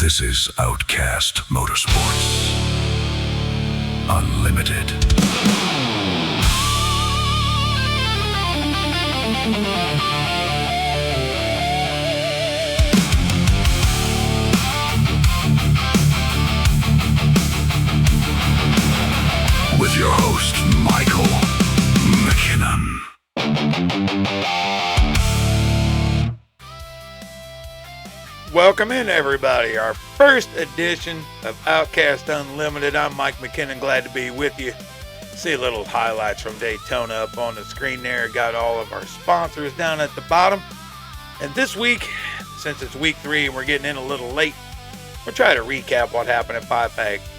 This is Outcast Motorsports Unlimited. With your host, Michael McKinnon. Welcome in, everybody. Our first edition of Outcast Unlimited. I'm Mike McKinnon, glad to be with you. See a little highlights from Daytona up on the screen there. Got all of our sponsors down at the bottom. And this week, since it's week 3 and we're getting in a little late, we'll try to recap what happened at Five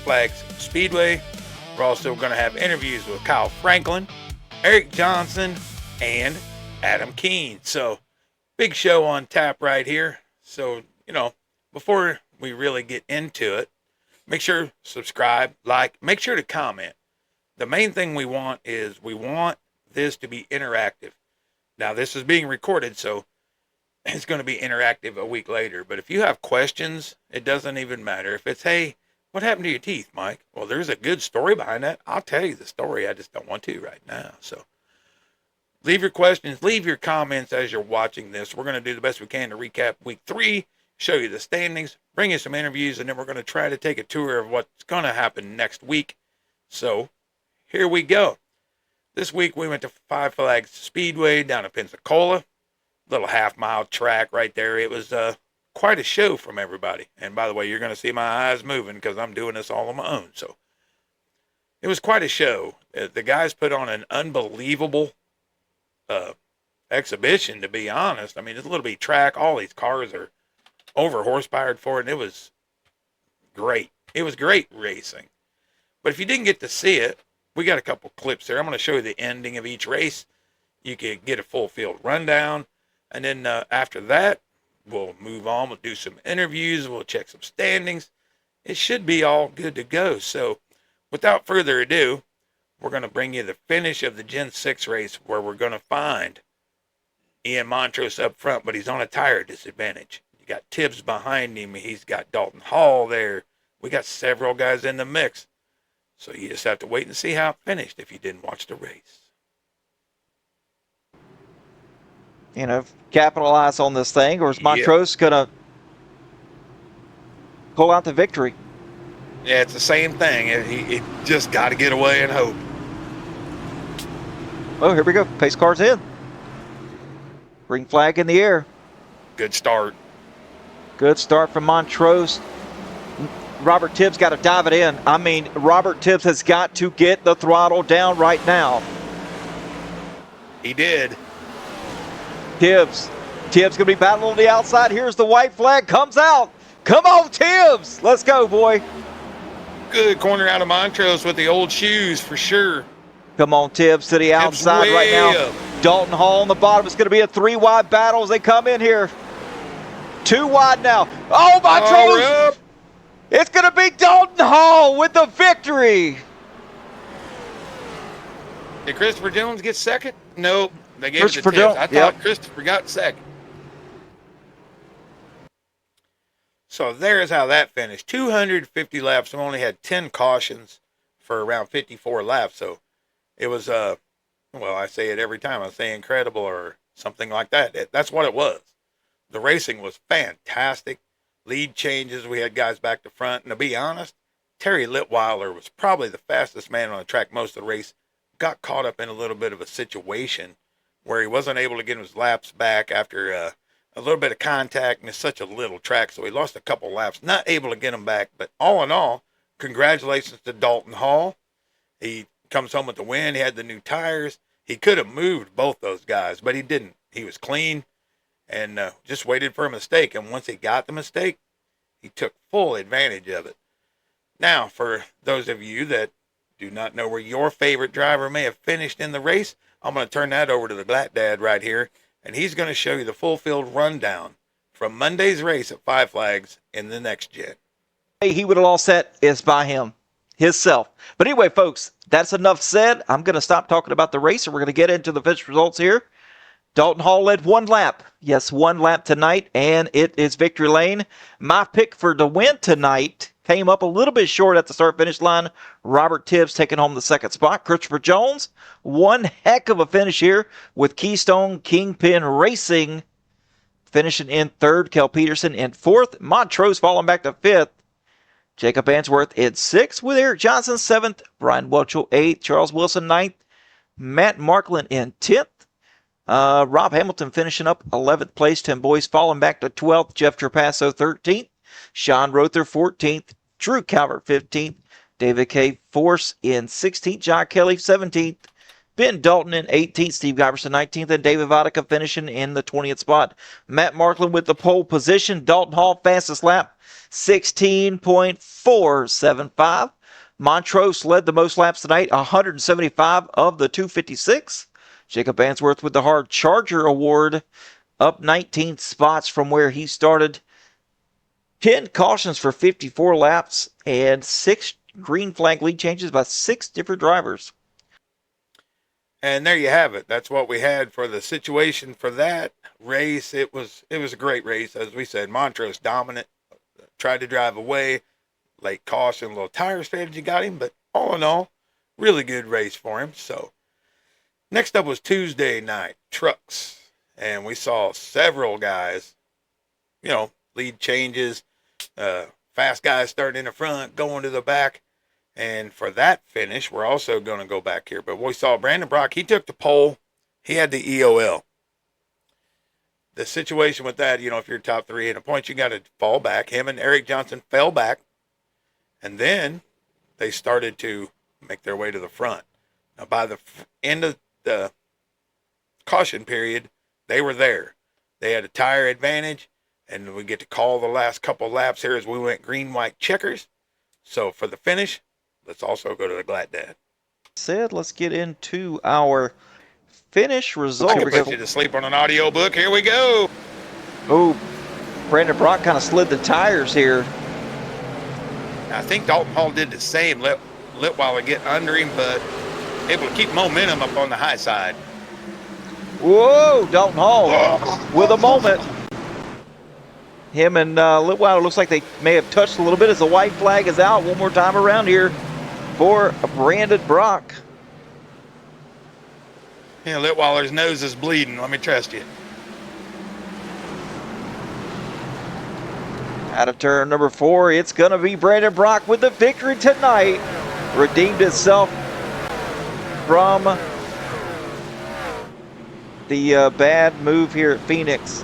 Flags Speedway. We're also going to have interviews with Kyle Franklin, Eric Johnson, and Adam Keene. So, big show on tap right here. So, before we really get into it, make sure to subscribe, like, make sure to comment. The main thing we want is we want this to be interactive. Now, this is being recorded, so it's going to be interactive a week later. But if you have questions, it doesn't even matter. If it's, hey, what happened to your teeth, Mike? Well, there's a good story behind that. I'll tell you the story. I just don't want to right now. So leave your questions, leave your comments as you're watching this. We're going to do the best we can to recap week 3, show you the standings, bring you some interviews, and then we're going to try to take a tour of what's going to happen next week. So here we go. This week we went to Five Flags Speedway down in Pensacola. Little half-mile track right there. It was quite a show from everybody. And by the way, you're going to see my eyes moving because I'm doing this all on my own. So it was quite a show. The guys put on an unbelievable exhibition, to be honest. I mean, it's a little bit track. All these cars are over horsepowered for it, and it was great. It was great racing. But if you didn't get to see it, we got a couple clips there. I'm going to show you the ending of each race. You can get a full field rundown. And then after that, we'll move on. We'll do some interviews. We'll check some standings. It should be all good to go. So without further ado, we're going to bring you the finish of the Gen 6 race where we're going to find Ian Montrose up front, but he's on a tire disadvantage. You got Tibbs behind him. He's got Dalton Hall there. We got several guys in the mix. So you just have to wait and see how it finished if you didn't watch the race. Capitalize on this thing, or is Montrose going to pull out the victory? Yeah, it's the same thing. He just got to get away and hope. Oh, here we go. Pace car's in. Green flag in the air. Good start. Good start from Montrose. Robert Tibbs got to dive it in. I mean, Robert Tibbs has got to get the throttle down right now. He did. Tibbs going to be battling on the outside. Here's the white flag. Comes out. Come on, Tibbs. Let's go, boy. Good corner out of Montrose with the old shoes for sure. Come on, Tibbs to the outside right now. Up. Dalton Hall on the bottom. It's going to be a 3-wide battle as they come in here. 2 wide now. Oh, Montrose! It's going to be Dalton Hall with the victory. Did Christopher Jones get second? Nope. They gave it to Christopher Tibbs. Jones, I thought Christopher got second. So there's how that finished. 250 laps. We only had 10 cautions for around 54 laps. So it was, I say it every time. I say incredible or something like that. That's what it was. The racing was fantastic. Lead changes. We had guys back to front. And to be honest, Terry Litweiler was probably the fastest man on the track most of the race. Got caught up in a little bit of a situation where he wasn't able to get his laps back after a little bit of contact, and it's such a little track, so he lost a couple laps, not able to get them back. But all in all, congratulations to Dalton Hall. He comes home with the win. He had the new tires. He could have moved both those guys, but he didn't. He was clean and just waited for a mistake. And once he got the mistake, he took full advantage of it. Now, for those of you that do not know where your favorite driver may have finished in the race, I'm going to turn that over to the Black Dad right here, and he's going to show you the full field rundown from Monday's race at Five Flags in the next gen. He would have lost that is by himself. But anyway, folks, that's enough said. I'm going to stop talking about the race, and we're going to get into the finish results here. Dalton Hall led one lap. Yes, one lap tonight, and it is victory lane. My pick for the win tonight came up a little bit short at the start-finish line. Robert Tibbs taking home the second spot. Christopher Jones, one heck of a finish here with Keystone Kingpin Racing finishing in third. Kel Peterson in fourth. Montrose falling back to fifth. Jacob Answorth in sixth with Eric Johnson seventh. Brian Welchel eighth. Charles Wilson ninth. Matt Markland in 10th. Rob Hamilton finishing up 11th place. Tim Boyce falling back to 12th. Jeff Trapasso 13th. Sean Rother 14th. Drew Calvert 15th. David K. Force in 16th. John Kelly 17th. Ben Dalton in 18th. Steve Giverson 19th. And David Vodka finishing in the 20th spot. Matt Markland with the pole position. Dalton Hall fastest lap 16.475. Montrose led the most laps tonight, 175 of the 256. Jacob Answorth with the Hard Charger Award, up 19 spots from where he started. 10 cautions for 54 laps and 6 green flag lead changes by 6 different drivers. And there you have it. That's what we had for the situation for that race. It was a great race. As we said, Montrose dominant, tried to drive away. Late caution, a little tire strategy got him, but all in all, really good race for him. So next up was Tuesday night, trucks. And we saw several guys, lead changes, fast guys starting in the front, going to the back. And for that finish, we're also going to go back here. But we saw Brandon Brock, he took the pole. He had the EOL. The situation with that, if you're top 3 in a point, you got to fall back. Him and Eric Johnson fell back. And then they started to make their way to the front. Now, by the end of the caution period, they were there. They had a tire advantage, and we get to call the last couple laps here as we went green, white checkers. So for the finish, let's also go to the Glad Dad. Let's get into our finish results. I can put you to sleep on an audio book. Here we go. Oh, Brandon Brock kind of slid the tires here. I think Dalton Hall did the same. Let Litweiler get under him, but able to keep momentum up on the high side. Whoa, Dalton Hall with a moment. Him and Litweiler looks like they may have touched a little bit as the white flag is out one more time around here for Brandon Brock. Yeah, Litweiler's nose is bleeding. Let me trust you. Out of turn number 4, it's going to be Brandon Brock with the victory tonight. Redeemed itself from the bad move here at Phoenix.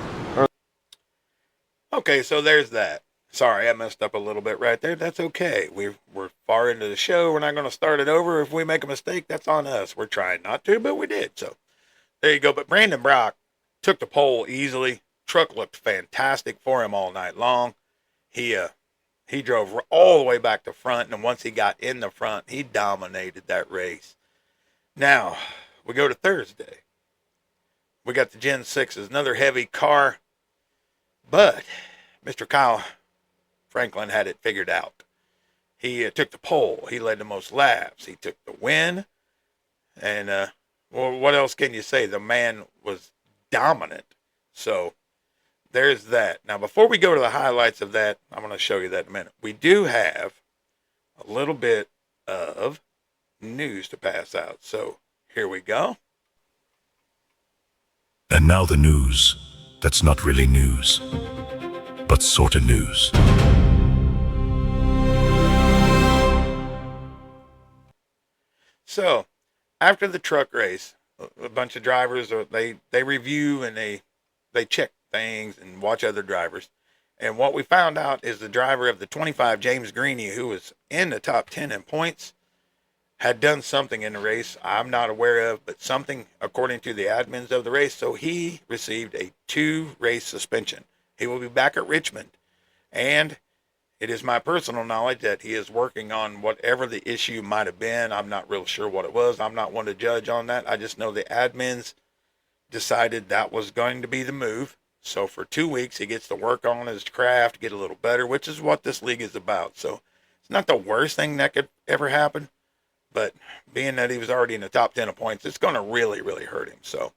Okay, so there's that. Sorry, I messed up a little bit right there. That's okay. We're far into the show. We're not going to start it over. If we make a mistake, that's on us. We're trying not to, but we did. So there you go. But Brandon Brock took the pole easily. Truck looked fantastic for him all night long. He drove all the way back to front, and once he got in the front, he dominated that race. Now, we go to Thursday. We got the Gen 6s, another heavy car, but Mr. Kyle Franklin had it figured out. He took the pole. He led the most laps. He took the win, and well, what else can you say? The man was dominant. So there's that. Now, before we go to the highlights of that, I'm going to show you that in a minute. We do have a little bit of news to pass out. So here we go. And now the news that's not really news, but sort of news. So after the truck race, a bunch of drivers, they review and they check things and watch other drivers. And what we found out is the driver of the 25, James Greeny, who was in the top 10 in points, had done something in the race I'm not aware of, but something according to the admins of the race. So he received a 2-race suspension. He will be back at Richmond. And it is my personal knowledge that he is working on whatever the issue might have been. I'm not real sure what it was. I'm not one to judge on that. I just know the admins decided that was going to be the move. So for 2 weeks, he gets to work on his craft, get a little better, which is what this league is about. So it's not the worst thing that could ever happen. But being that he was already in the top 10 of points, it's going to really, really hurt him. So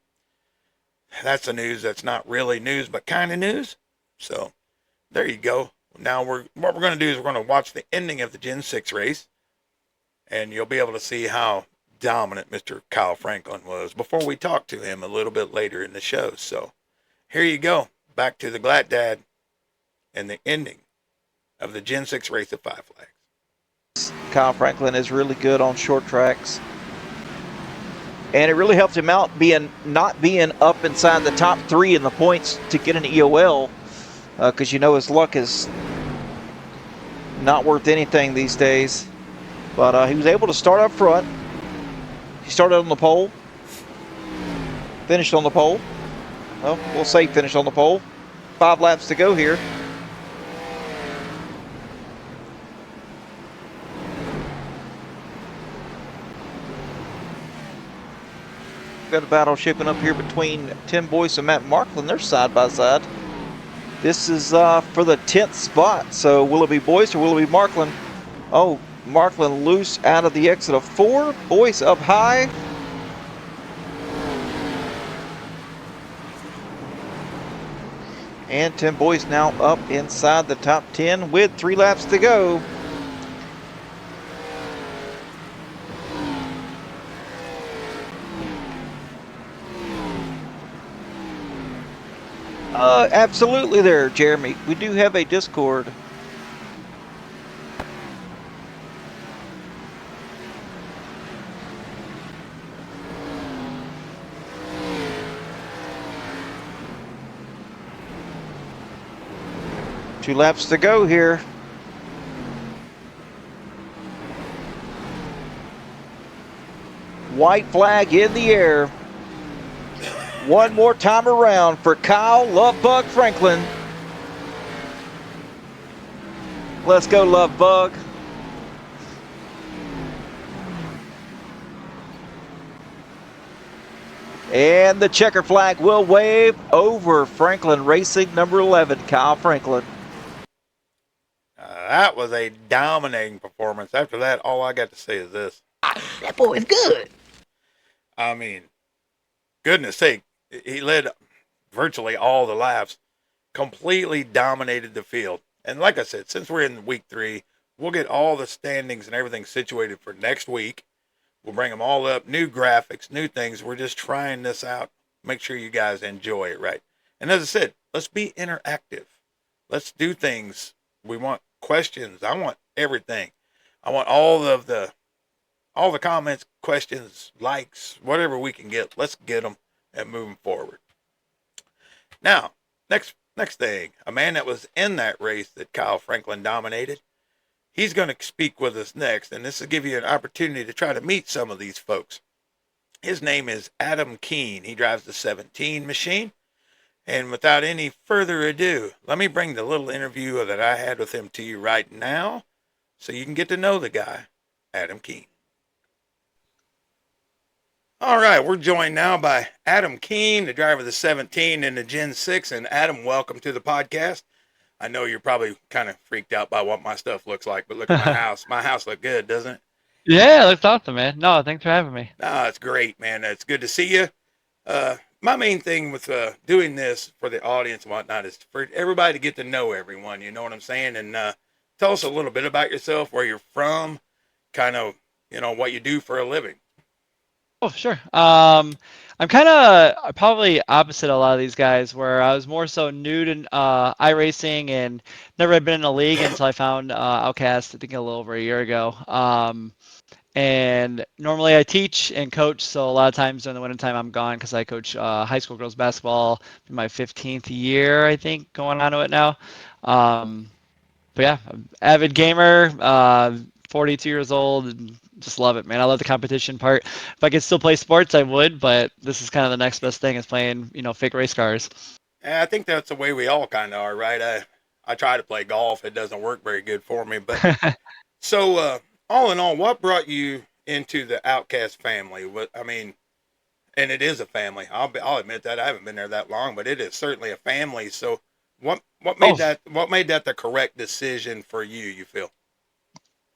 that's the news that's not really news, but kind of news. So there you go. Now what we're going to do is we're going to watch the ending of the Gen 6 race, and you'll be able to see how dominant Mr. Kyle Franklin was before we talk to him a little bit later in the show. So here you go. Back to the Glad Dad and the ending of the Gen 6 race at Five Flags. Kyle Franklin is really good on short tracks. And it really helped him out not being up inside the top 3 in the points to get an EOL, because his luck is not worth anything these days. But he was able to start up front. He started on the pole, finished on the pole. Well, we'll say finished on the pole. 5 laps to go here. Got a battle shaping up here between Tim Boyce and Matt Marklin. They're side by side. This is for the 10th spot. So will it be Boyce or will it be Marklin? Oh, Marklin loose out of the exit of 4. Boyce up high. And Tim Boyce now up inside the top 10 with 3 laps to go. Absolutely there, Jeremy. We do have a Discord. Two laps to go here. White flag in the air. One more time around for Kyle Lovebug Franklin. Let's go, Lovebug. And the checker flag will wave over Franklin Racing number 11, Kyle Franklin. That was a dominating performance. After that, all I got to say is this. That boy is good. I mean, goodness sake, he led virtually all the laps, completely dominated the field. And like I said, since we're in week 3, we'll get all the standings and everything situated for next week. We'll bring them all up, new graphics, new things. We're just trying this out. Make sure you guys enjoy it, right? And as I said, let's be interactive. Let's do things. We want questions. I want everything. I want all the comments, questions, likes, whatever we can get. Let's get them and moving forward. Now, next thing, a man that was in that race that Kyle Franklin dominated, he's going to speak with us next, and this will give you an opportunity to try to meet some of these folks. His name is Adam Keene. He drives the 17 machine, and without any further ado, let me bring the little interview that I had with him to you right now so you can get to know the guy, Adam Keene. All right, we're joined now by Adam Keene, the driver of the 17 in the Gen 6. And Adam, welcome to the podcast. I know you're probably kind of freaked out by what my stuff looks like, but look at my house. My house looks good, doesn't it? Yeah, it looks awesome, man. No, thanks for having me. No, it's great, man. It's good to see you. My main thing with doing this for the audience and whatnot is for everybody to get to know everyone. You know what I'm saying? And tell us a little bit about yourself, where you're from, kind of, what you do for a living. Oh, sure. I'm kind of probably opposite a lot of these guys, where I was more so new to iRacing and never had been in a league until I found Outcast, I think a little over a year ago. And normally I teach and coach, so a lot of times during the wintertime I'm gone because I coach high school girls basketball in my 15th year, I think, going on to it now. But yeah, I'm avid gamer, 42 years old, and just love it, man. I love the competition part. If I could still play sports, I would, but this is kind of the next best thing is playing, fake race cars. I think that's the way we all kind of are, right? I try to play golf. It doesn't work very good for me. But so all in all, what brought you into the Outcast family? And it is a family. I'll admit that. I haven't been there that long, but it is certainly a family. So what made that the correct decision for you feel?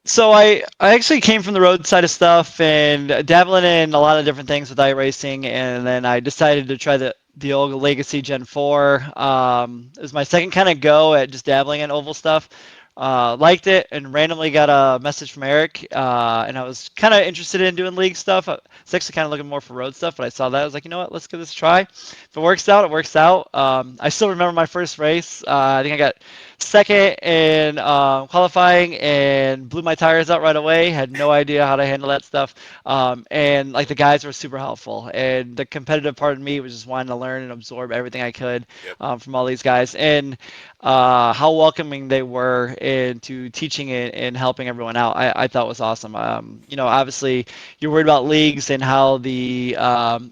So I actually came from the road side of stuff and dabbling in a lot of different things with iRacing, and then I decided to try the old Legacy Gen 4. It was my second kind of go at just dabbling in oval stuff. Liked it and randomly got a message from Eric, and I was kind of interested in doing league stuff. I was actually kind of looking more for road stuff, but I saw that. I was like, you know what, let's give this a try. If it works out, it works out. I still remember my first race. I think I got second in qualifying and blew my tires out right away. Had no idea how to handle that stuff. And like the guys were super helpful, and the competitive part of me was just wanting to learn and absorb everything I could from all these guys. And how welcoming they were into teaching and helping everyone out. I thought was awesome. Obviously you're worried about leagues and how the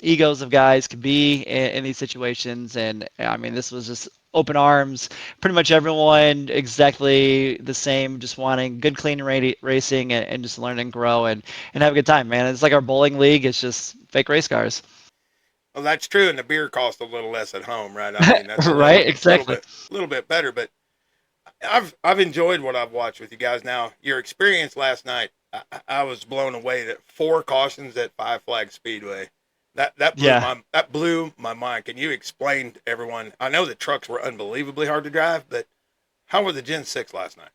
egos of guys could be in these situations. And I mean, this was just open arms, pretty much everyone exactly the same, just wanting good, clean racing and just learn and grow and have a good time, man. It's like our bowling league. It's just fake race cars. Well, that's true, and the beer costs a little less at home, right? I mean, that's a Right, exactly. little bit better. But I've enjoyed what I've watched with you guys. Now, your experience last night, I was blown away that 4 cautions at Five Flag Speedway. That blew my mind. Can you explain to everyone? I know the trucks were unbelievably hard to drive, but how were the Gen 6 last night?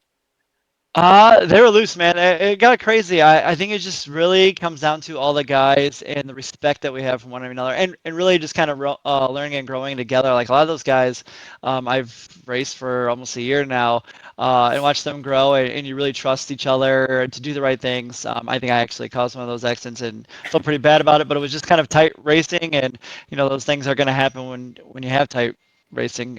They were loose, man. It got crazy. I think it just really comes down to all the guys and the respect that we have from one another, and really just kind of learning and growing together. Like a lot of those guys, I've raced for almost a year now, and watched them grow, and you really trust each other to do the right things. I think I actually caused one of those accidents and felt pretty bad about it, but it was just kind of tight racing, and those things are going to happen when you have tight racing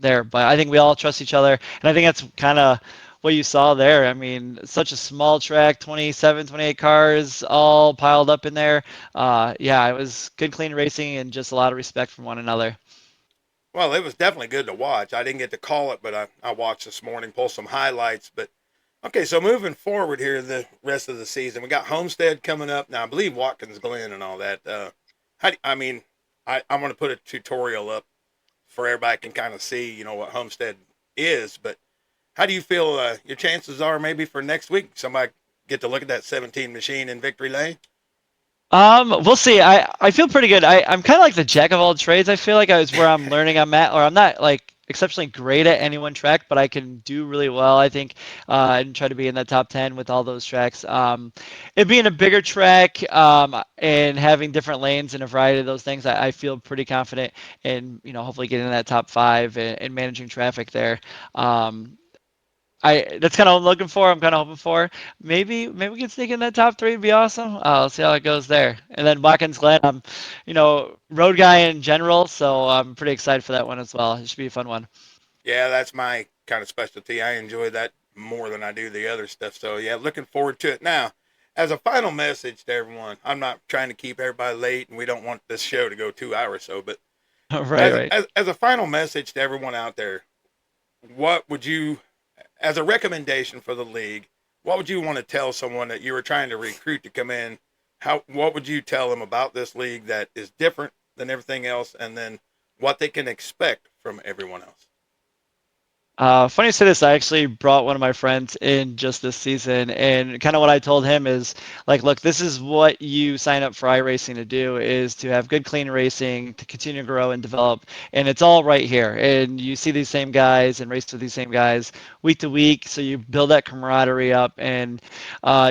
there. But I think we all trust each other, and I think that's kind of what you saw there. I mean, such a small track, 27, 28 cars all piled up in there. Yeah, it was good, clean racing and just a lot of respect from one another. Well, it was definitely good to watch. I didn't get to call it, but I watched this morning, pull some highlights. But okay, so moving forward here, the rest of the season, we got Homestead coming up now. I believe Watkins Glen and all that. I'm going to put a tutorial up for everybody can kind of see, what Homestead is. But how do you feel your chances are maybe for next week? Somebody get to look at that 17 machine in Victory Lane? We'll see. I feel pretty good. I'm kind of like the jack of all trades. I feel like I was where I'm learning I'm at, or I'm not like exceptionally great at any one track, but I can do really well, I think, and try to be in the top 10 with all those tracks. It being a bigger track, and having different lanes and a variety of those things, I feel pretty confident in, hopefully getting in that top 5 and managing traffic there. That's kind of what I'm looking for. I'm kind of hoping for. Maybe we can sneak in that top 3. It'd be awesome. I'll see how it goes there. And then Watkins Glen, I'm, road guy in general, so I'm pretty excited for that one as well. It should be a fun one. Yeah, that's my kind of specialty. I enjoy that more than I do the other stuff. So yeah, looking forward to it. Now, as a final message to everyone, I'm not trying to keep everybody late, and we don't want this show to go 2 hours or so. But Right. as a final message to everyone out there, what would you, as a recommendation for the league, what would you want to tell someone that you were trying to recruit to come in? What would you tell them about this league that is different than everything else, and then what they can expect from everyone else? Funny you say this, I actually brought one of my friends in just this season, and kind of what I told him is like, look, this is what you sign up for iRacing to do, is to have good, clean racing, to continue to grow and develop, and it's all right here. And you see these same guys and race with these same guys week to week, so you build that camaraderie up, and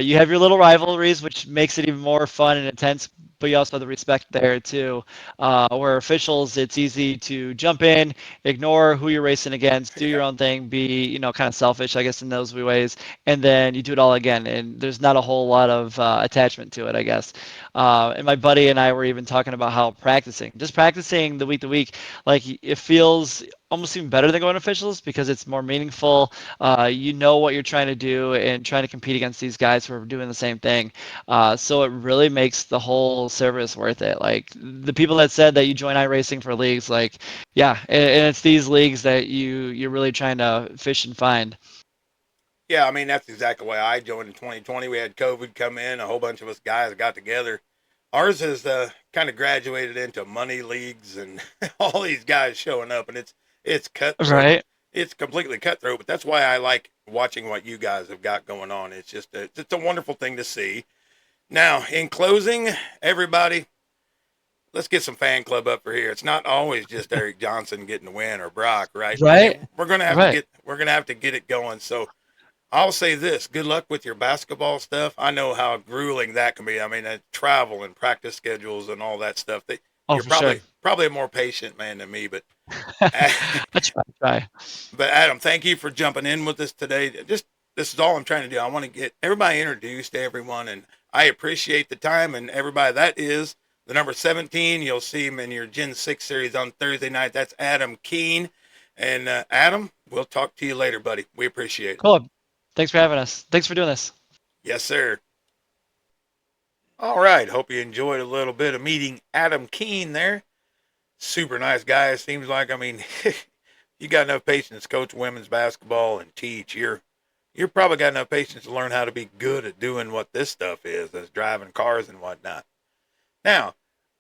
you have your little rivalries, which makes it even more fun and intense, but you also have the respect there too. Where officials, it's easy to jump in, ignore who you're racing against, do your own thing, be kind of selfish, I guess, in those ways, and then you do it all again, and there's not a whole lot of attachment to it, I guess. And my buddy and I were even talking about how just practicing the week to week, like it feels almost even better than going to officials because it's more meaningful. You know what you're trying to do and trying to compete against these guys who are doing the same thing. So it really makes the whole service worth it. Like the people that said that you join iRacing for leagues, like, yeah, and it's these leagues that you're really trying to fish and find. Yeah, I mean, that's exactly why I joined in 2020. We had COVID come in, a whole bunch of us guys got together. Ours has kind of graduated into money leagues and all these guys showing up, and it's cutthroat. Right. It's completely cutthroat, but that's why I like watching what you guys have got going on. It's just it's a wonderful thing to see. Now, in closing, everybody, let's get some fan club up for here. It's not always just Eric Johnson getting the win or Brock, right? I Right. mean, we're gonna have to get it going. So I'll say this: good luck with your basketball stuff. I know how grueling that can be. I mean, travel and practice schedules and all that stuff. Oh, You're for sure. probably a more patient man than me, but I try. but Adam, thank you for jumping in with us today. This is all I'm trying to do. I want to get everybody introduced to everyone, and I appreciate the time and everybody. That is the number 17. You'll see him in your Gen 6 series on Thursday night. That's Adam Keene. And Adam, we'll talk to you later, buddy. We appreciate it. Cool. Thanks for having us. Thanks for doing this. Yes, sir. All right. Hope you enjoyed a little bit of meeting Adam Keene there. Super nice guy. It seems like, I mean, you got enough patience to coach women's basketball and teach. You're probably got enough patience to learn how to be good at doing what this stuff is, as driving cars and whatnot. Now,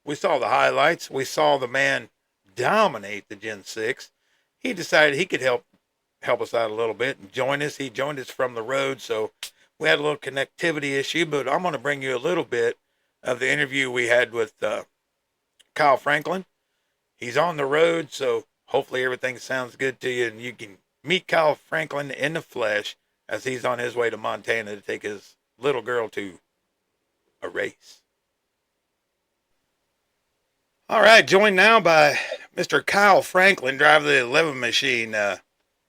we saw the highlights. We saw the man dominate the Gen 6. He decided he could help us out a little bit and join us. He joined us from the road, so we had a little connectivity issue, but I'm going to bring you a little bit of the interview we had with Kyle Franklin. He's on the road, so hopefully everything sounds good to you, and you can meet Kyle Franklin in the flesh as he's on his way to Montana to take his little girl to a race. All right, joined now by Mr. Kyle Franklin, driver of the 11 machine.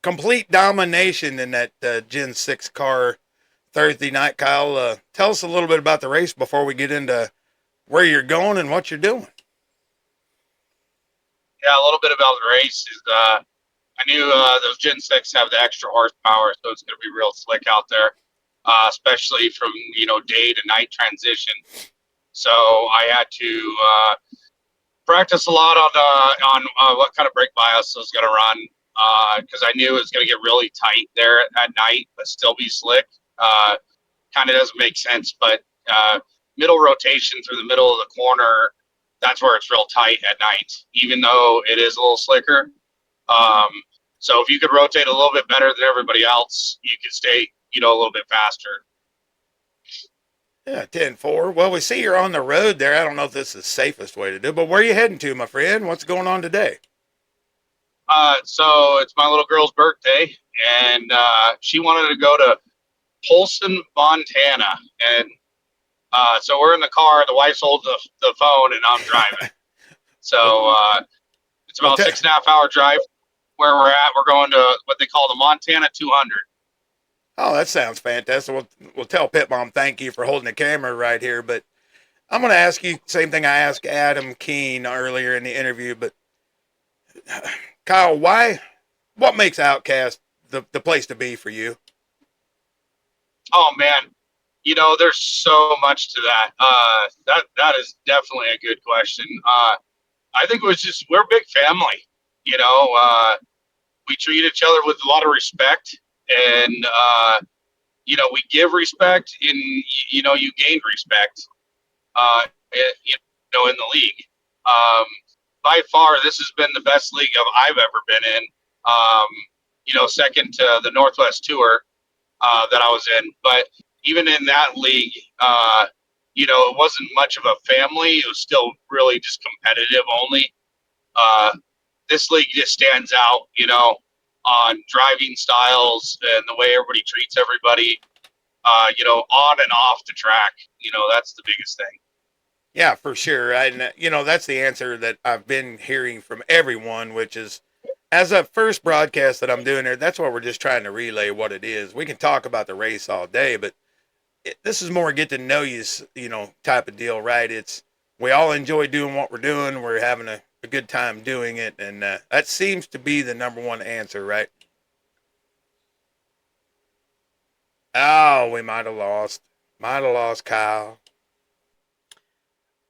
Complete domination in that Gen 6 car Thursday night. Kyle, tell us a little bit about the race before we get into where you're going and what you're doing. Yeah, a little bit about the race is I knew those Gen 6 have the extra horsepower, so it's going to be real slick out there, especially from, day to night transition. So I had to practice a lot on what kind of brake bias I was going to run because I knew it was going to get really tight there at night, but still be slick. Kind of doesn't make sense, but middle rotation through the middle of the corner, that's where it's real tight at night, even though it is a little slicker. So if you could rotate a little bit better than everybody else, you could stay, a little bit faster. Yeah, 10-4. Well, we see you're on the road there. I don't know if this is the safest way to do it, but where are you heading to, my friend? What's going on today? So it's my little girl's birthday, and she wanted to go to Polson, Montana. And so we're in the car. The wife's holding the phone, and I'm driving. So it's about a 6.5 hour drive where we're at. We're going to what they call the Montana 200. Oh, that sounds fantastic. We'll tell Pit Mom thank you for holding the camera right here. But I'm going to ask you the same thing I asked Adam Keene earlier in the interview. But Kyle, what makes Outcast the place to be for you? Oh, man. There's so much to that. That is definitely a good question. I think it was just, we're a big family. We treat each other with a lot of respect, and we give respect, and you gain respect. In the league. By far, this has been the best league I've ever been in. Second to the Northwest Tour that I was in, but even in that league, it wasn't much of a family. It was still really just competitive only. This league just stands out, on driving styles and the way everybody treats everybody, on and off the track. That's the biggest thing. Yeah, for sure. And, that's the answer that I've been hearing from everyone, which is, as a first broadcast that I'm doing there, that's what we're just trying to relay what it is. We can talk about the race all day, but this is more get to know you, type of deal, right? We all enjoy doing what we're doing. We're having a good time doing it, and that seems to be the number one answer, right? Oh, we might have lost Kyle.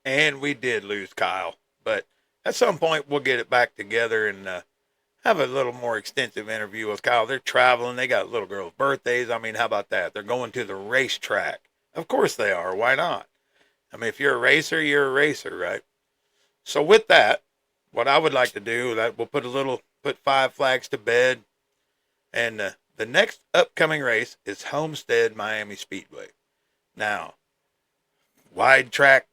And we did lose Kyle, but at some point we'll get it back together and have a little more extensive interview with Kyle. They're traveling. They got little girls' birthdays. I mean, how about that? They're going to the racetrack. Of course they are. Why not? I mean, if you're a racer, you're a racer, right? So with that, what I would like to do, that we'll put 5 flags to bed. And the next upcoming race is Homestead Miami Speedway. Now, wide track,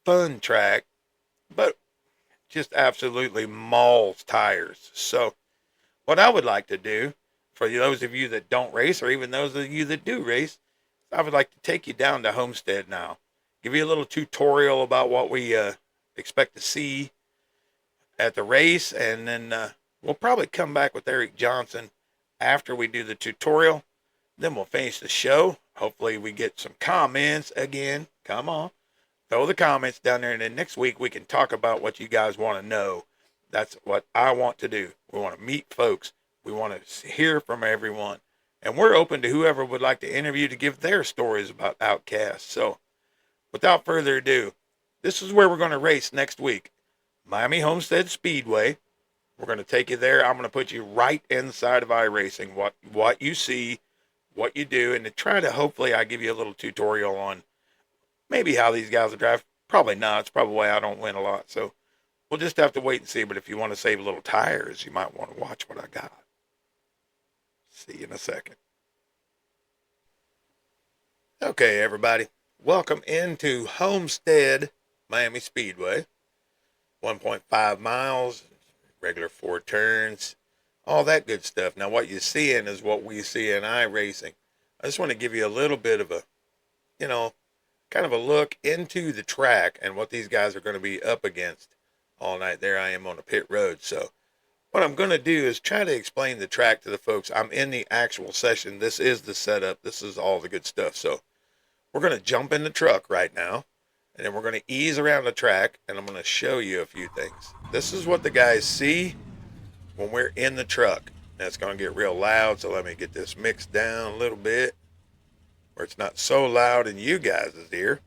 fun track, but just absolutely mauls tires. So what I would like to do, for those of you that don't race, or even those of you that do race, I would like to take you down to Homestead now. Give you a little tutorial about what we expect to see at the race, and then we'll probably come back with Eric Johnson after we do the tutorial. Then we'll finish the show. Hopefully we get some comments again. Come on. Throw the comments down there, and then next week we can talk about what you guys want to know. That's what I want to do. We want to meet folks. We want to hear from everyone. And we're open to whoever would like to interview to give their stories about Outcast. So without further ado, this is where we're going to race next week. Miami Homestead Speedway. We're going to take you there. I'm going to put you right inside of iRacing, what you see, what you do, and to try to hopefully I give you a little tutorial on maybe how these guys will drive. Probably not. It's probably why I don't win a lot. So we'll just have to wait and see. But if you want to save a little tires, you might want to watch what I got. See you in a second. Okay, everybody. Welcome into Homestead Miami Speedway. 1.5 miles, regular 4 turns, all that good stuff. Now, what you're seeing is what we see in iRacing. I just want to give you a little bit of a, kind of a look into the track and what these guys are going to be up against all night. There I am on the pit road. So what I'm going to do is try to explain the track to the folks. I'm in the actual session. This is the setup. This is all the good stuff. So we're going to jump in the truck right now, and then we're going to ease around the track, and I'm going to show you a few things. This is what the guys see when we're in the truck. Now it's going to get real loud, so let me get this mixed down a little bit where it's not so loud in you guys' ear.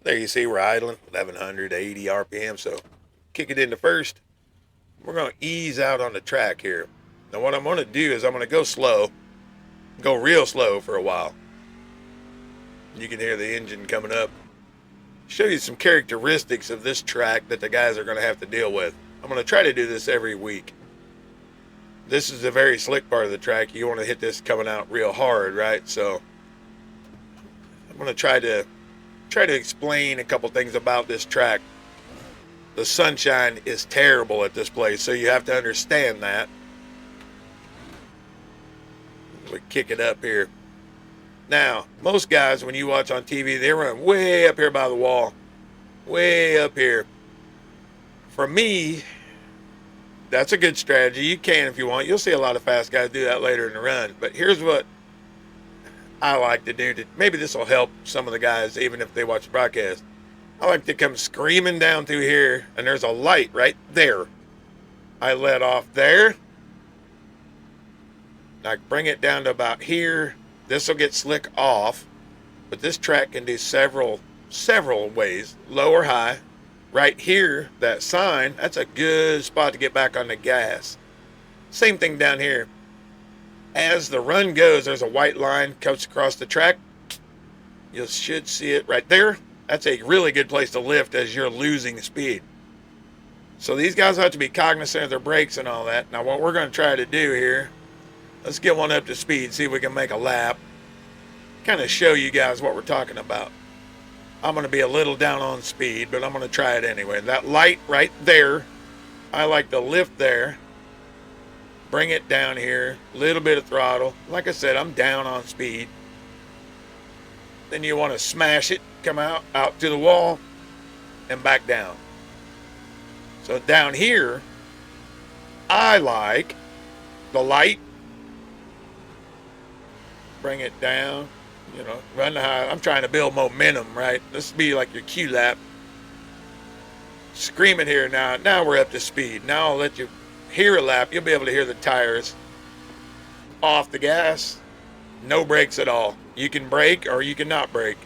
There you see we're idling, 1180 RPM, so kick it into first. We're going to ease out on the track here. Now what I'm going to do is I'm going to go slow, go real slow for a while. You can hear the engine coming up. Show you some characteristics of this track that the guys are going to have to deal with. I'm going to try to do this every week. This is a very slick part of the track. You want to hit this coming out real hard, right? So I'm going to try to explain a couple things about this track. The sunshine is terrible at this place, so you have to understand that. We kick it up here. Now, most guys, when you watch on TV, they run way up here by the wall. Way up here. For me, that's a good strategy. You can if you want. You'll see a lot of fast guys do that later in the run. But here's what I like to do. Maybe this will help some of the guys, even if they watch the broadcast. I like to come screaming down through here, and there's a light right there. I let off there. I bring it down to about here. This will get slick off, but this track can do several ways, low or high. Right here, that sign, that's a good spot to get back on the gas. Same thing down here. As the run goes, there's a white line cuts across the track. You should see it right there. That's a really good place to lift as you're losing speed. So these guys have to be cognizant of their brakes and all that. Now what we're going to try to do here, let's get one up to speed, see if we can make a lap. Kind of show you guys what we're talking about. I'm going to be a little down on speed, but I'm going to try it anyway. That light right there, I like to lift there. Bring it down here, a little bit of throttle. Like I said, I'm down on speed. Then you want to smash it, come out to the wall, and back down. So down here, I like the light. Bring it down, run the high. I'm trying to build momentum, right? This will be like your Q lap. Scream it here now. Now we're up to speed. Now I'll let you hear a lap. You'll be able to hear the tires off the gas. No brakes at all. You can brake or you can not brake.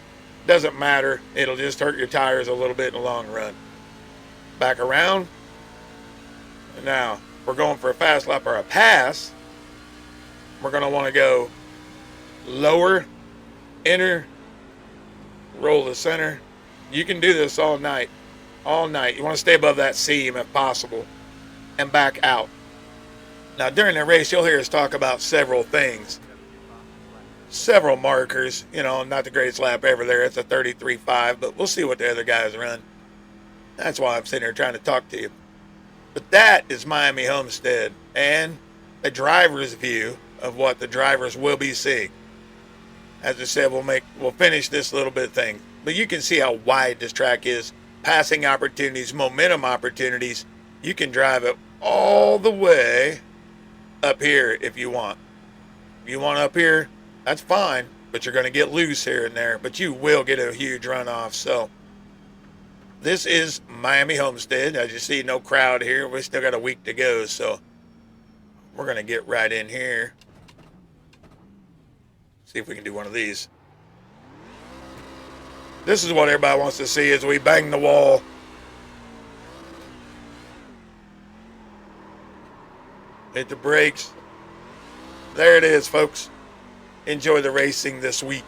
Doesn't matter. It'll just hurt your tires a little bit in the long run. Back around. And now we're going for a fast lap or a pass. We're going to want to go lower, enter, roll the center. You can do this all night. All night. You want to stay above that seam if possible. And back out. Now during the race, you'll hear us talk about several things. Several markers. Not the greatest lap ever there. It's a 33.5, but we'll see what the other guys run. That's why I'm sitting here trying to talk to you. But that is Miami Homestead and a driver's view of what the drivers will be seeing. As I said, we'll finish this little bit thing. But you can see how wide this track is. Passing opportunities, momentum opportunities. You can drive it all the way up here if you want. If you want up here, that's fine, but you're going to get loose here and there. But you will get a huge runoff. So this is Miami Homestead. As you see, no crowd here. We still got a week to go, so we're going to get right in here. See if we can do one of these. This is what everybody wants to see as we bang the wall. Hit the brakes. There it is, folks. Enjoy the racing this week.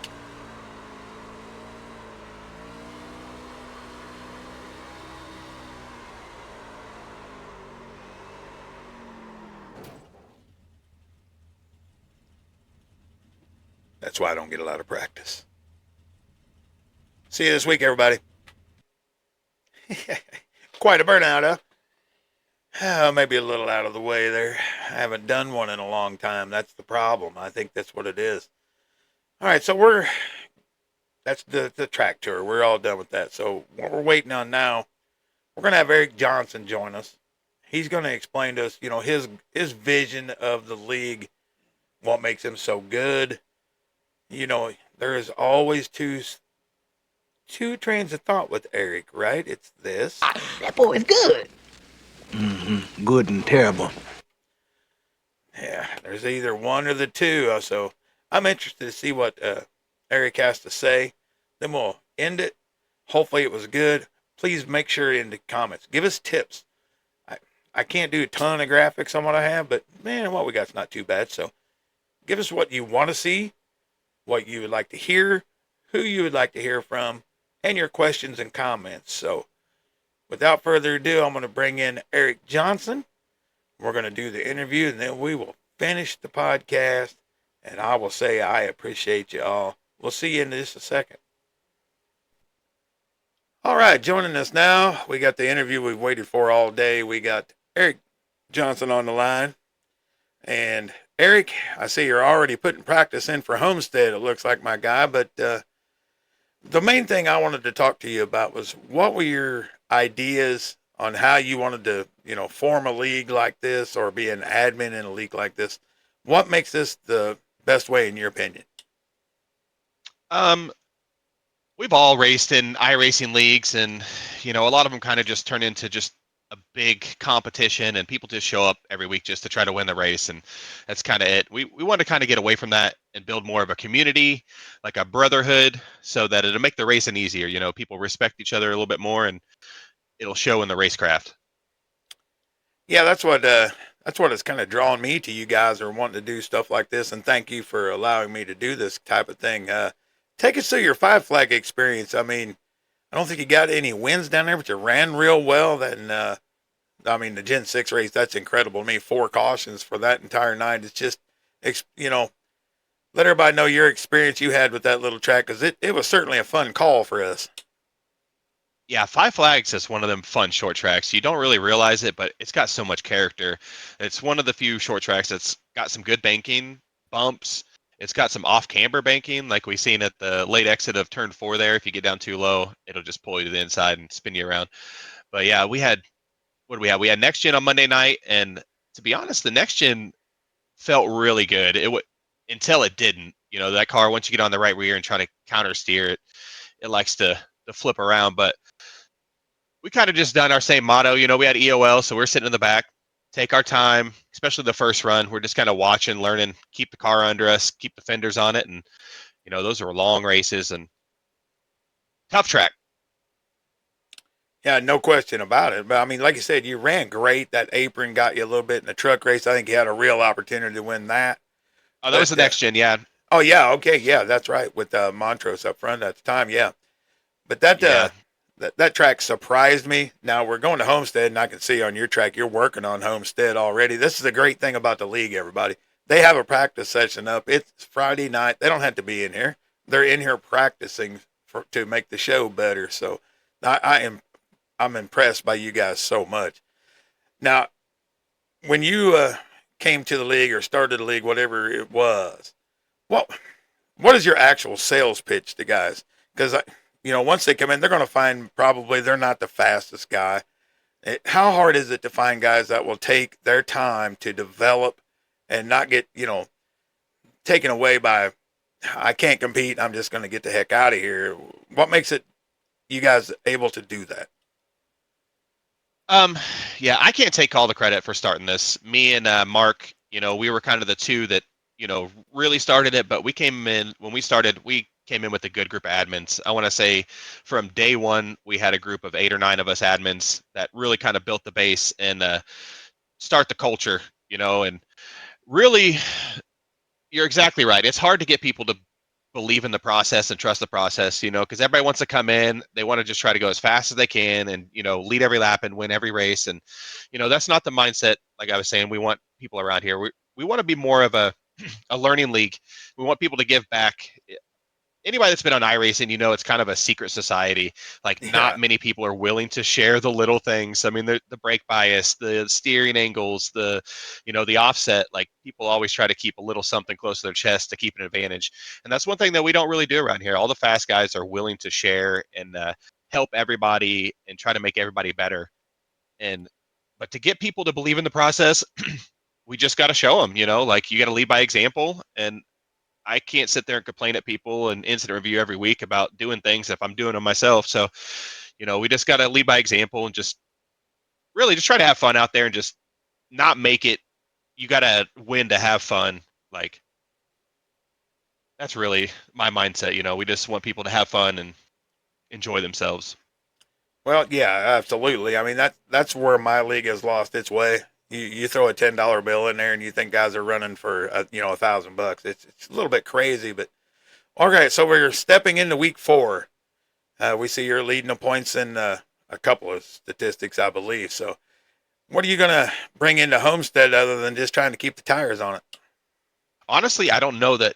That's why I don't get a lot of practice. See you this week, everybody. Quite a burnout, huh? Oh, maybe a little out of the way there. I haven't done one in a long time. That's the problem. I think that's what it is. All right, so that's the track tour. We're all done with that. So what we're waiting on now, we're going to have Eric Johnson join us. He's going to explain to us, his vision of the league, what makes him so good. There is always two trains of thought with Eric, right? It's this. That boy is good. Mm-hmm. Good and terrible. Yeah, there's either one or the two. So I'm interested to see what Eric has to say. Then we'll end it. Hopefully it was good. Please make sure in the comments. Give us tips. I can't do a ton of graphics on what I have, but man, what we got's not too bad. So give us what you want to see, what you would like to hear, who you would like to hear from, and your questions and comments. So without further ado, I'm going to bring in Eric Johnson. We're going to do the interview, and then we will finish the podcast. And I will say I appreciate you all. We'll see you in just a second. All right, joining us now, we got the interview we've waited for all day. We got Eric Johnson on the line. And Eric, I see you're already putting practice in for Homestead, it looks like, my guy. But the main thing I wanted to talk to you about was, what were your ideas on how you wanted to, form a league like this or be an admin in a league like this? What makes this the best way, in your opinion? We've all raced in iRacing leagues, and a lot of them kind of just turn into just a big competition, and people just show up every week just to try to win the race, and that's kind of it. We want to kind of get away from that and build more of a community, like a brotherhood, so that it'll make the racing easier. People respect each other a little bit more, and it'll show in the racecraft. Yeah, that's what has kind of drawn me to you guys, or wanting to do stuff like this. And thank you for allowing me to do this type of thing. Take us through your Five Flag experience. I mean, I don't think you got any wins down there, but you ran real well. The Gen 6 race, that's incredible to me. 4 cautions for that entire night. It's just, let everybody know your experience you had with that little track, because it was certainly a fun call for us. Yeah, Five Flags is one of them fun short tracks. You don't really realize it, but it's got so much character. It's one of the few short tracks that's got some good banking, bumps. It's got some off-camber banking, like we seen at the late exit of turn 4 there. If you get down too low, it'll just pull you to the inside and spin you around. But yeah, what did we have? We had Next Gen on Monday night, and to be honest, the Next Gen felt really good. Until it didn't. That car, once you get on the right rear and try to counter steer it, it likes to flip around. But we kind of just done our same motto. We had EOL, so we're sitting in the back, take our time, especially the first run. We're just kind of watching, learning, keep the car under us, keep the fenders on it. And, those are long races and tough track. Yeah, no question about it. But I mean, like you said, you ran great. That apron got you a little bit in the truck race. I think you had a real opportunity to win that. Oh, that was the Next Gen, yeah. Oh, yeah, okay, yeah, that's right, with Montrose up front at the time, yeah. But that track surprised me. Now we're going to Homestead, and I can see on your track you're working on Homestead already. This is a great thing about the league, everybody. They have a practice session up. It's Friday night. They don't have to be in here. They're in here practicing to make the show better. So I am I'm impressed by you guys so much. Now, when you came to the league or started the league, whatever it was, what is your actual sales pitch to guys? Because once they come in, they're going to find probably they're not the fastest guy. How hard is it to find guys that will take their time to develop and not get taken away by I can't compete, I'm just going to get the heck out of here? What makes it you guys able to do that? Yeah, I can't take all the credit for starting this. Me and Mark, we were kind of the two that, really started it, but we came in when we started, we came in with a good group of admins. I want to say from day one, we had a group of 8 or 9 of us admins that really kind of built the base and start the culture, and really, you're exactly right. It's hard to get people to believe in the process and trust the process, because everybody wants to come in. They want to just try to go as fast as they can and, lead every lap and win every race. And, that's not the mindset. Like I was saying, we want people around here. We want to be more of a learning league. We want people to give back. Anybody that's been on iRacing, it's kind of a secret society. Like not many people are willing to share the little things. I mean, the brake bias, the steering angles, the offset, like people always try to keep a little something close to their chest to keep an advantage. And that's one thing that we don't really do around here. All the fast guys are willing to share and help everybody and try to make everybody better. But to get people to believe in the process, we just got to show them, like you got to lead by example. And I can't sit there and complain at people and incident review every week about doing things if I'm doing them myself. So, we just got to lead by example and just really just try to have fun out there and just not make it. You got to win to have fun. Like that's really my mindset. We just want people to have fun and enjoy themselves. Well, yeah, absolutely. I mean, that's where my league has lost its way. You throw a $10 bill in there and you think guys are running for $1,000. It's a little bit crazy, but okay. So we're stepping into week 4. We see you're leading the points in a couple of statistics, I believe. So what are you gonna bring into Homestead other than just trying to keep the tires on it? Honestly, I don't know that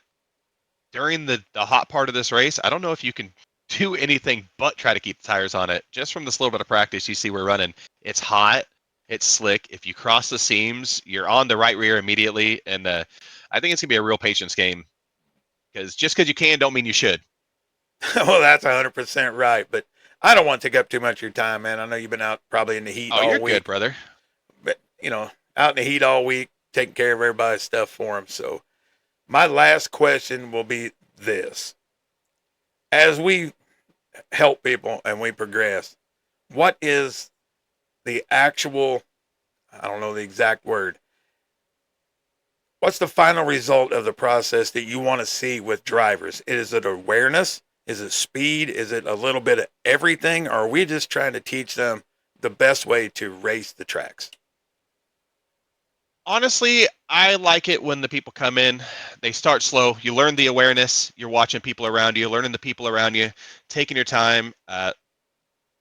during the hot part of this race. I don't know if you can do anything but try to keep the tires on it. Just from this little bit of practice you see we're running, it's hot. It's slick. If you cross the seams, you're on the right rear immediately. And I think it's going to be a real patience game because just because you can don't mean you should. Well, that's 100% right. But I don't want to take up too much of your time, man. I know you've been out probably in the heat all you're week. Good, brother. But, out in the heat all week, taking care of everybody's stuff for them. So my last question will be this. As we help people and we progress, what is the actual, I don't know the exact word, what's the final result of the process that you want to see with drivers? Is it awareness? Is it speed? Is it a little bit of everything? Or are we just trying to teach them the best way to race the tracks? Honestly, I like it when the people come in, they start slow. You learn the awareness. You're watching people around you, learning the people around you, taking your time,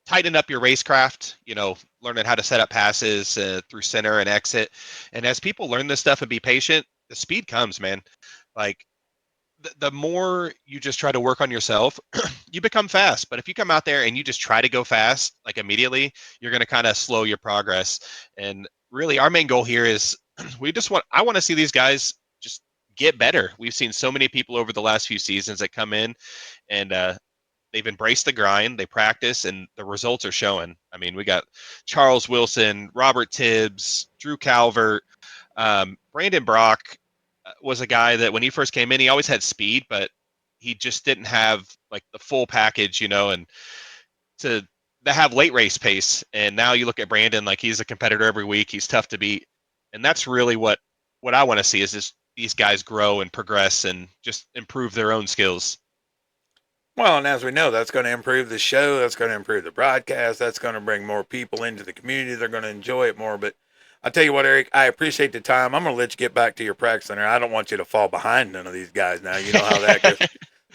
tighten up your racecraft, learning how to set up passes through center and exit. And as people learn this stuff and be patient, the speed comes, man. Like the more you just try to work on yourself, you become fast. But if you come out there and you just try to go fast, like immediately, you're going to kind of slow your progress. And really our main goal here is I want to see these guys just get better. We've seen so many people over the last few seasons that come in and they've embraced the grind, they practice, and the results are showing. I mean, we got Charles Wilson, Robert Tibbs, Drew Calvert, Brandon Brock was a guy that when he first came in, he always had speed, but he just didn't have like the full package, and to have late race pace. And now you look at Brandon, like he's a competitor every week. He's tough to beat. And that's really what I want to see is just these guys grow and progress and just improve their own skills. Well, and as we know, that's going to improve the show. That's going to improve the broadcast. That's going to bring more people into the community. They're going to enjoy it more. But I'll tell you what, Eric, I appreciate the time. I'm going to let you get back to your practice center. I don't want you to fall behind none of these guys now. You know how that goes.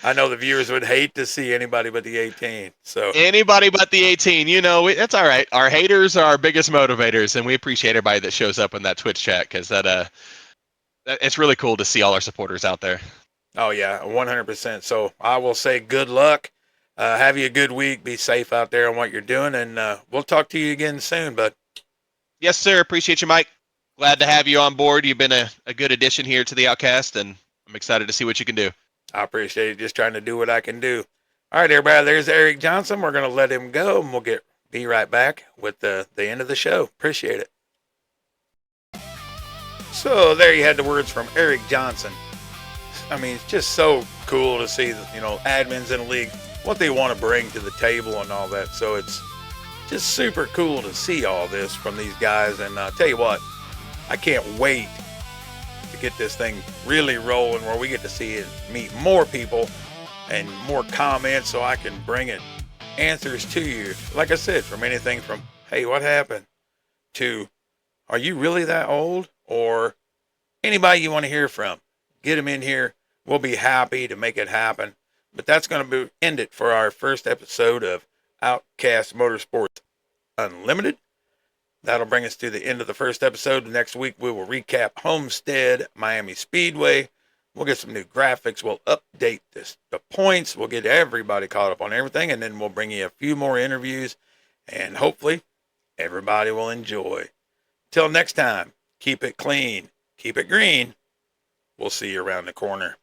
I know the viewers would hate to see anybody but the 18. So anybody but the 18, that's all right. Our haters are our biggest motivators, and we appreciate everybody that shows up in that Twitch chat because that it's really cool to see all our supporters out there. Oh, yeah, 100%. So I will say good luck. Have you a good week. Be safe out there on what you're doing, and we'll talk to you again soon, bud. Yes, sir. Appreciate you, Mike. Glad to have you on board. You've been a good addition here to the Outcast, and I'm excited to see what you can do. I appreciate it. Just trying to do what I can do. All right, everybody. There's Eric Johnson. We're going to let him go, and we'll be right back with the end of the show. Appreciate it. So there you had the words from Eric Johnson. I mean, it's just so cool to see, admins in the league, what they want to bring to the table and all that. So it's just super cool to see all this from these guys. And tell you what, I can't wait to get this thing really rolling where we get to see it, meet more people and more comments so I can bring it answers to you. Like I said, from anything from, hey, what happened, to, are you really that old? Or anybody you want to hear from, get them in here. We'll be happy to make it happen. But that's going to end it for our first episode of Outcast Motorsports Unlimited. That'll bring us to the end of the first episode. Next week, we will recap Homestead, Miami Speedway. We'll get some new graphics. We'll update the points. We'll get everybody caught up on everything. And then we'll bring you a few more interviews. And hopefully, everybody will enjoy. Till next time, keep it clean, keep it green. We'll see you around the corner.